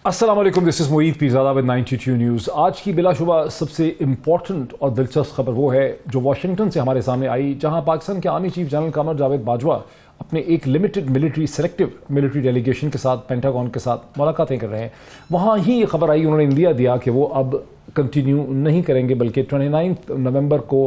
अस्सलाम वालेकुम, this is Moid Pirzada with 92 news. आज की बिलाशुबा सबसे इम्पॉर्टेंट और दिलचस्प खबर वो है जो वाशिंगटन से हमारे सामने आई, जहां पाकिस्तान के army chief general Qamar Javed Bajwa अपने एक limited military selective military delegation के साथ पेंटागन के साथ मुलाकातें कर रहे हैं। वहाँ ही ये खबर आई, उन्होंने इंडिया दिया कि वो अब कंटिन्यू नहीं करेंगे बल्कि 29 नवंबर को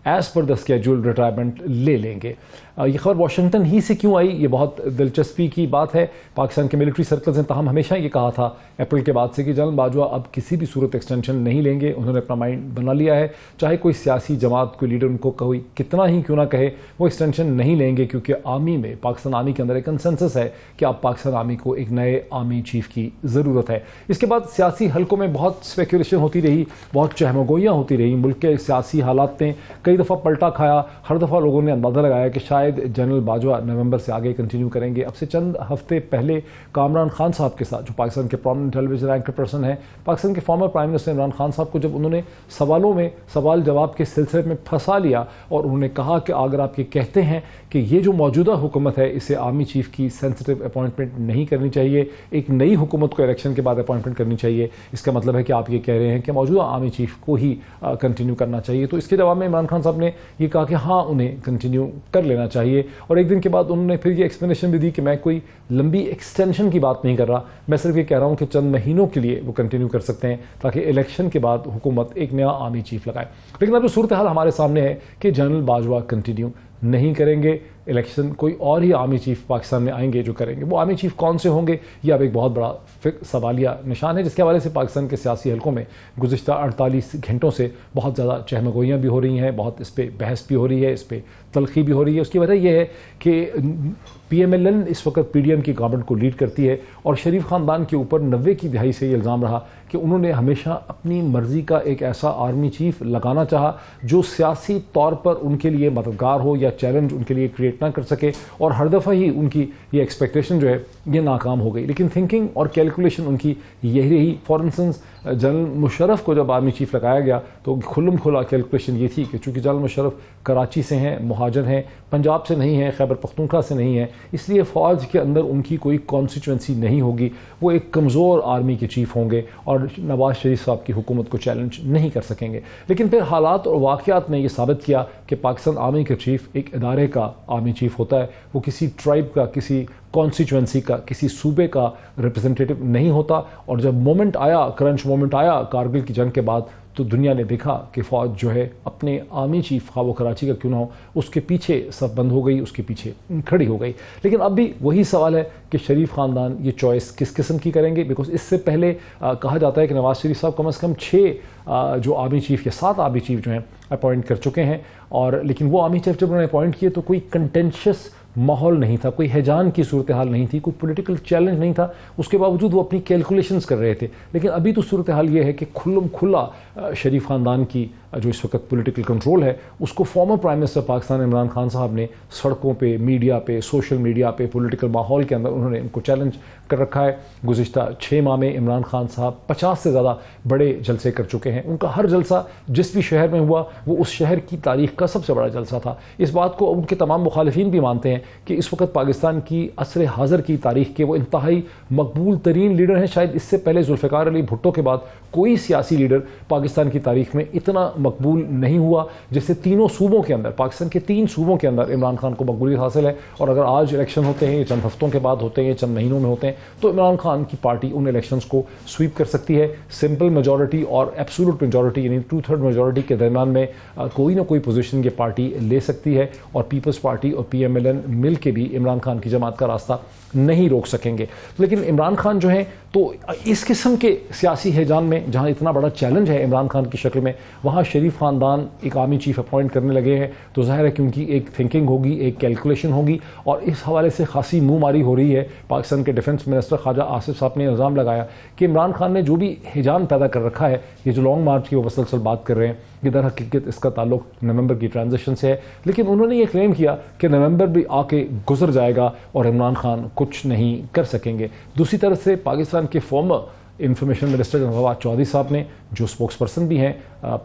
as per the schedule retirement ले लेंगे। ये खबर वाशिंगटन ही से क्यों आई, ये बहुत दिलचस्पी की बात है। पाकिस्तान के मिलिट्री सर्कल्स ने ताहम हमेशा ये कहा था अप्रैल के बाद से कि जनरल बाजवा अब किसी भी सूरत एक्सटेंशन नहीं लेंगे। उन्होंने अपना माइंड बना लिया है, चाहे कोई सियासी जमात कोई लीडर उनको कोई कितना ही क्यों ना कहे, वो एक्सटेंशन नहीं लेंगे, क्योंकि आर्मी में पाकिस्तान आर्मी के अंदर एक कंसेंसस है कि अब पाकिस्तान आर्मी को एक नए आर्मी चीफ की ज़रूरत है। इसके बाद सियासी हलकों में बहुत स्पेकुलेशन होती रही, बहुत चहमगोइयाँ होती रही। मुल्क के सियासी हालात ने कई दफ़ा पलटा खाया। हर दफ़ा लोगों ने अंदाज़ा लगाया कि शायद जनरल बाजवा नवंबर से आगे कंटिन्यू करेंगे। अब से चंद हफ्ते पहले कामरान खान साहब के साथ, जो पाकिस्तान के प्रोमिनेंट टेलीविजन एंकर पर्सन है, पाकिस्तान के former prime minister Imran Khan साहब को जब उन्होंने सवालों में सवाल जवाब के सिलसिले में फंसा लिया और उन्होंने कहा कि अगर आप ये कहते हैं कि ये जो मौजूदा हुकूमत है इसे आर्मी चीफ की सेंसिटिव अपॉइंटमेंट नहीं करनी चाहिए, एक नई हुकूमत को इलेक्शन के बाद अपॉइंटमेंट करनी चाहिए, इसका मतलब है कि आप ये कह रहे हैं कि मौजूदा आर्मी चीफ को ही कंटिन्यू करना चाहिए। तो इसके जवाब में इमरान खान साहब ने ये कहा कि हाँ, उन्हें कंटिन्यू कर लेना चाहिए। और एक दिन के बाद उन्होंने फिर ये एक्सप्लेनेशन भी दी कि मैं कोई लंबी एक्सटेंशन की बात नहीं कर रहा, मैं सिर्फ ये कह रहा हूँ कि चंद महीनों के लिए वो कंटिन्यू कर सकते हैं ताकि इलेक्शन के बाद हुकूमत एक नया आर्मी चीफ लगाए। लेकिन अब जो सूरत हाल हमारे सामने है कि जनरल बाजवा कंटिन्यू नहीं करेंगे, इलेक्शन कोई और ही आर्मी चीफ पाकिस्तान में आएंगे जो करेंगे। वो आर्मी चीफ कौन से होंगे, ये अब एक बहुत बड़ा सवालिया निशान है, जिसके हवाले से पाकिस्तान के सियासी हलकों में गुज़िश्ता 48 घंटों से बहुत ज़्यादा चहमगोइयाँ भी हो रही हैं, बहुत इस पर बहस भी हो रही है, इस पर तलखी भी हो रही है। उसकी वजह यह है कि PMLN इस वक्त PDM की गवर्नमेंट को लीड करती है और शरीफ ख़ानदान के ऊपर 90 की दहाई से ये इल्ज़ाम रहा कि उन्होंने हमेशा अपनी मर्ज़ी का एक ऐसा आर्मी चीफ लगाना चाहा जो सियासी तौर पर उनके लिए मददगार हो या चैलेंज उनके लिए क्रिएट ना कर सके, और हर दफ़ा ही उनकी ये एक्सपेक्टेशन जो है ये नाकाम हो गई। लेकिन थिंकिंग और कैलकुलेशन उनकी यही रही। फॉर इंस्टेंस जनरल मुशर्रफ को जब आर्मी चीफ लगाया गया तो खुल्लम खुला कैलकुलेशन ये थी कि चूँकि जनरल मुशर्रफ कराची से हैं, मुहाजिर हैं, पंजाब से नहीं हैं, खैबर पख्तूनख्वा से नहीं हैं, इसलिए फ़ौज के अंदर उनकी कोई कॉन्स्टिट्यूंसी नहीं होगी, वो एक कमज़ोर आर्मी के चीफ होंगे और नवाज शरीफ साहब की हुकूमत को चैलेंज नहीं कर सकेंगे। लेकिन फिर हालात और वाक़यात ने यह साबित किया कि पाकिस्तान आर्मी का चीफ एक इदारे का आर्मी चीफ होता है, वो किसी ट्राइब का, किसी कॉन्स्टिट्यूंसी का, किसी सूबे का रिप्रेजेंटेटिव नहीं होता। और जब मोमेंट आया, क्रंच मोमेंट आया कारगिल की जंग के बाद, तो दुनिया ने देखा कि फ़ौज जो है अपने आर्मी चीफ, खा वो कराची का क्यों ना हो, उसके पीछे सब बंद हो गई, उसके पीछे खड़ी हो गई। लेकिन अब भी वही सवाल है कि शरीफ ख़ानदान ये चॉइस किस किस्म की करेंगे। बिकॉज इससे पहले कहा जाता है कि नवाज शरीफ साहब कम से कम 6 जो आर्मी चीफ या 7 आर्मी चीफ जो हैं अपॉइंट कर चुके हैं। और लेकिन वो आर्मी चीफ जब उन्होंने अपॉइंट किए तो कोई कंटेंशियस माहौल नहीं था, कोई हैजान की सूरत हाल नहीं थी, कोई पॉलिटिकल चैलेंज नहीं था, उसके बावजूद वो अपनी कैलकुलेशंस कर रहे थे। लेकिन अभी तो सूरत हाल ये है कि खुल्लम खुल्ला शरीफ ख़ानदान की जो इस वक्त पॉलिटिकल कंट्रोल है उसको former prime minister Pakistan Imran Khan साहब ने सड़कों पे, मीडिया पे, सोशल मीडिया पे, पॉलिटिकल माहौल के अंदर उन्होंने इनको चैलेंज कर रखा है। गुज़िश्ता 6 माह में इमरान खान साहब 50 से ज़्यादा बड़े जलसे कर चुके हैं। उनका हर जलसा जिस भी शहर में हुआ वो उस शहर की तारीख़ का सबसे बड़ा जलसा था। इस बात को उनके तमाम मुखालिफिन भी मानते हैं कि इस वक्त पाकिस्तान की असर हाज़र की तारीख़ के वो इंतहाई मकबूल तरीन लीडर हैं। शायद इससे पहले जुल्फ़िकार अली भुट्टो के बाद कोई सियासी लीडर पाकिस्तान की तारीख़ में इतना मकबूल नहीं हुआ जैसे तीनों सूबों के अंदर, पाकिस्तान के 3 सूबों के अंदर इमरान खान को मकबूलियत हासिल है। और अगर आज इलेक्शन होते हैं, ये चंद हफ्तों के बाद होते हैं, चंद महीनों में होते हैं, तो इमरान खान की पार्टी उन इलेक्शंस को स्वीप कर सकती है। सिंपल मेजॉरिटी और एब्सोल्यूट मेजॉरिटी यानी 2/3 मेजॉरिटी के दरमियान में कोई ना कोई पोजीशन ये पार्टी ले सकती है और पीपल्स पार्टी और PMLN मिल के भी इमरान खान की जमात का रास्ता नहीं रोक सकेंगे। लेकिन इमरान खान जो हैं तो इस किस्म के सियासी हैजान में जहाँ इतना बड़ा चैलेंज है इमरान खान की शक्ल में, वहाँ शरीफ ख़ानदान एक आर्मी चीफ अपॉइंट करने लगे हैं तो ज़ाहिर है कि उनकी एक थिंकिंग होगी, एक कैलकुलेशन होगी। और इस हवाले से खासी मुँह मारी हो रही है। पाकिस्तान के डिफेंस मिनिस्टर ख्वाजा आसिफ साहब ने इल्ज़ाम लगाया कि इमरान खान ने जो भी हैजान पैदा कर रखा है, ये जो लॉन्ग मार्च की वो मुसलसल बात कर रहे हैं, कि दर हकीकत इसका ताल्लुक नवंबर की ट्रांजिशन से है। लेकिन उन्होंने ये क्लेम किया कि नवंबर भी आके गुजर जाएगा और इमरान खान कुछ नहीं कर सकेंगे। दूसरी तरफ से पाकिस्तान के former information minister Fawad Chaudhry صاحب نے, جو سپوکس پرسن بھی ہیں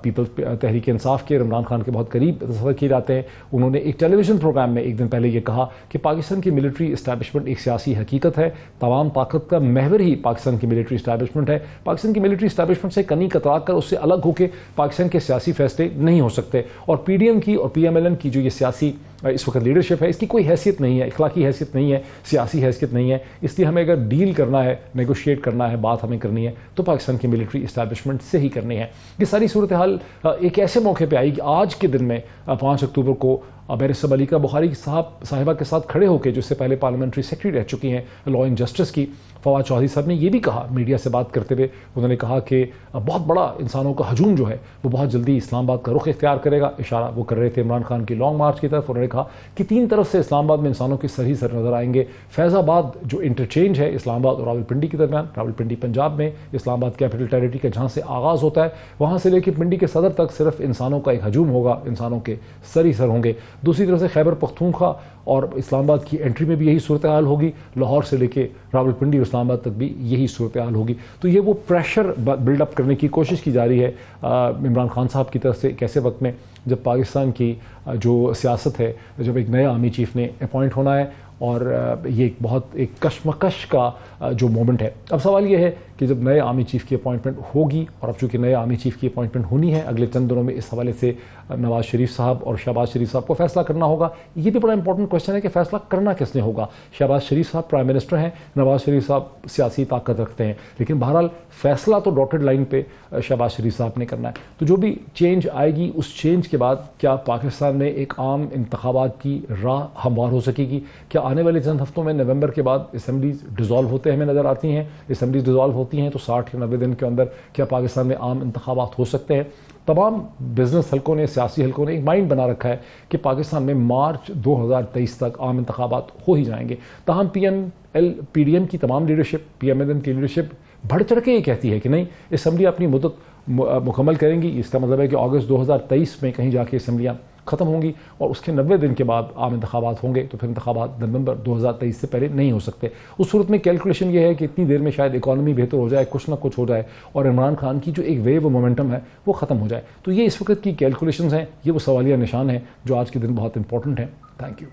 پیپل تحریک انصاف کے, عمران خان کے بہت قریب تصور کیے جاتے ہیں, انہوں نے ایک ٹیلی ویژن پروگرام میں ایک دن پہلے یہ کہا کہ پاکستان کی ملٹری اسٹیبلشمنٹ ایک سیاسی حقیقت ہے, تمام طاقت کا محور ہی پاکستان کی ملٹری اسٹیبلشمنٹ ہے. پاکستان کی ملٹری اسٹیبلشمنٹ سے کنی کترا کر اس سے الگ ہو کے پاکستان کے سیاسی فیصلے نہیں ہو سکتے. اور پی ڈی ایم کی اور پی ایم ایل این کی جو یہ سیاسی اس وقت لیڈرشپ ہے, اس کی کوئی حیثیت نہیں ہے, اخلاقی حیثیت نہیں ہے, سیاسی حیثیت نہیں ہے. اس لیے ہمیں اگر ڈیل کرنا ہے, نیگوشیٹ کرنا ہے, بات ہمیں کرنی ہے تو پاکستان کی ملٹری اسٹیبلشمنٹ سے ہی کرنی ہے. یہ ساری صورتحال ایک ایسے موقع پہ آئی کہ آج کے دن میں 5 اکتوبر کو بیرسٹر ملیکہ بخاری صاحبہ کے ساتھ کھڑے ہو کے, جو اس سے پہلے پارلیمنٹری سیکرٹری رہ چکی ہیں لا اینڈ جسٹس کی, فواد چودھری صاحب نے یہ بھی کہا میڈیا سے بات کرتے ہوئے, انہوں نے کہا کہ بہت بڑا انسانوں کا ہجوم جو ہے وہ بہت جلدی اسلام آباد کا رخ اختیار کرے گا. اشارہ وہ کر رہے تھے عمران خان کی لانگ مارچ کی طرف. انہوں نے کہا کہ 3 طرف سے اسلام آباد میں انسانوں کے سر ہی سر نظر آئیں گے. فیض آباد جو انٹرچینج ہے اسلام آباد اور راولپنڈی کے درمیان, راولپنڈی پنجاب میں, اسلام آباد کیپٹل ٹیریٹری کا جہاں سے آغاز ہوتا ہے, وہاں سے لے کے پنڈی کے صدر تک صرف انسانوں کا ایک ہجوم ہوگا, انسانوں کے سر ہی سر ہوں گے. دوسری طرف سے خیبر پختونخوا اور اسلام آباد کی انٹری میں بھی یہی صورتحال ہوگی, لاہور سے لے کے راولپنڈی اور اسلام آباد تک بھی یہی صورتحال ہوگی. تو یہ وہ پریشر بلڈ اپ کرنے کی کوشش کی جا رہی ہے عمران خان صاحب کی طرف سے ایک ایسے وقت میں جب پاکستان کی جو سیاست ہے, جب ایک نئے آرمی چیف نے اپوائنٹ ہونا ہے, اور یہ ایک بہت ایک کشمکش کا جو مومنٹ ہے. اب سوال یہ ہے کہ جب نئے آرمی چیف کی اپوائنٹمنٹ ہوگی, اور اب چونکہ نئے آرمی چیف کی اپوائنٹمنٹ ہونی ہے اگلے چند دنوں میں, اس حوالے سے نواز شریف صاحب اور شہباز شریف صاحب کو فیصلہ کرنا ہوگا. یہ بھی بڑا امپورٹنٹ کوشچن ہے کہ فیصلہ کرنا کس نے ہوگا. شہباز شریف صاحب پرائم منسٹر ہیں, نواز شریف صاحب سیاسی طاقت رکھتے ہیں, لیکن بہرحال فیصلہ تو ڈاٹڈ لائن پہ شہباز شریف صاحب نے کرنا ہے. تو جو بھی چینج آئے گی, اس چینج کے بعد کیا پاکستان میں ایک عام انتخابات کی راہ ہموار ہو سکے گی؟ کیا آنے والے چند ہفتوں میں نومبر کے بعد اسمبلیز ڈیزالو ہوتے ہمیں نظر آتی ہیں؟ اسمبلیز ڈیزالو ہوتی ہیں تو 60 یا 90 دن کے اندر کیا پاکستان میں عام انتخابات ہو سکتے ہیں؟ تمام بزنس حلقوں نے, سیاسی حلقوں نے ایک مائنڈ بنا رکھا ہے کہ پاکستان میں مارچ 2023 تک عام انتخابات ہو ہی جائیں گے. تاہم پی ڈی ایم کی تمام leadership, P M L N کی لیڈرشپ بڑھ چڑھ کے یہ کہتی ہے کہ نہیں, اسمبلی اپنی مدت مکمل کریں گی. اس کا مطلب ہے کہ اگست 2023 میں کہیں جا کے اسمبلیاں ختم ہوں گی, اور اس کے 90 دن کے بعد عام انتخابات ہوں گے. تو پھر انتخابات نومبر 2023 سے پہلے نہیں ہو سکتے. اس صورت میں کیلکولیشن یہ ہے کہ اتنی دیر میں شاید اکانومی بہتر ہو جائے, کچھ نہ کچھ ہو جائے, اور عمران خان کی جو ایک ویو مومنٹم ہے وہ ختم ہو جائے. تو یہ اس وقت کی کیلکولیشنز ہیں, یہ وہ سوالیہ نشان ہیں جو آج کے دن بہت امپورٹنٹ ہیں. Thank you.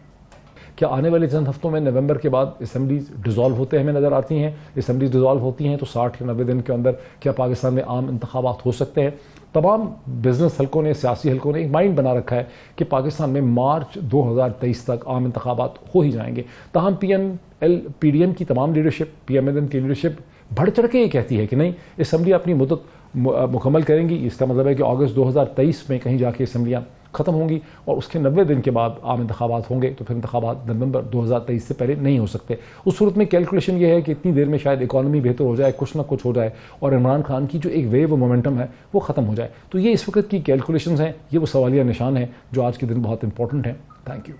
کیا آنے والے چند ہفتوں میں نومبر کے بعد اسمبلیز ڈیزالو ہوتے ہمیں نظر آتی ہیں؟ اسمبلیز ڈیزالو ہوتی ہیں تو 60 یا 90 دن کے اندر کیا پاکستان میں عام انتخابات ہو سکتے ہیں؟ تمام بزنس حلقوں نے, سیاسی حلقوں نے ایک مائنڈ بنا رکھا ہے کہ پاکستان میں مارچ 2023 تک عام انتخابات ہو ہی جائیں گے. تاہم پی ڈی ایم کی تمام leadership, P M L N کی لیڈرشپ بڑھ چڑھ کے یہ کہتی ہے کہ نہیں, اسمبلی اپنی مدت مکمل کریں گی. اس کا مطلب ہے کہ اگست 2023 میں کہیں جا کے اسمبلیاں ختم ہوں گی, اور اس کے 90 دن کے بعد عام انتخابات ہوں گے. تو پھر انتخابات نومبر 2023 سے پہلے نہیں ہو سکتے. اس صورت میں کیلکولیشن یہ ہے کہ اتنی دیر میں شاید اکانومی بہتر ہو جائے, کچھ نہ کچھ ہو جائے, اور عمران خان کی جو ایک ویو مومنٹم ہے وہ ختم ہو جائے. تو یہ اس وقت کی کیلکولیشنز ہیں, یہ وہ سوالیہ نشان ہیں جو آج کے دن بہت امپورٹنٹ ہیں. Thank you.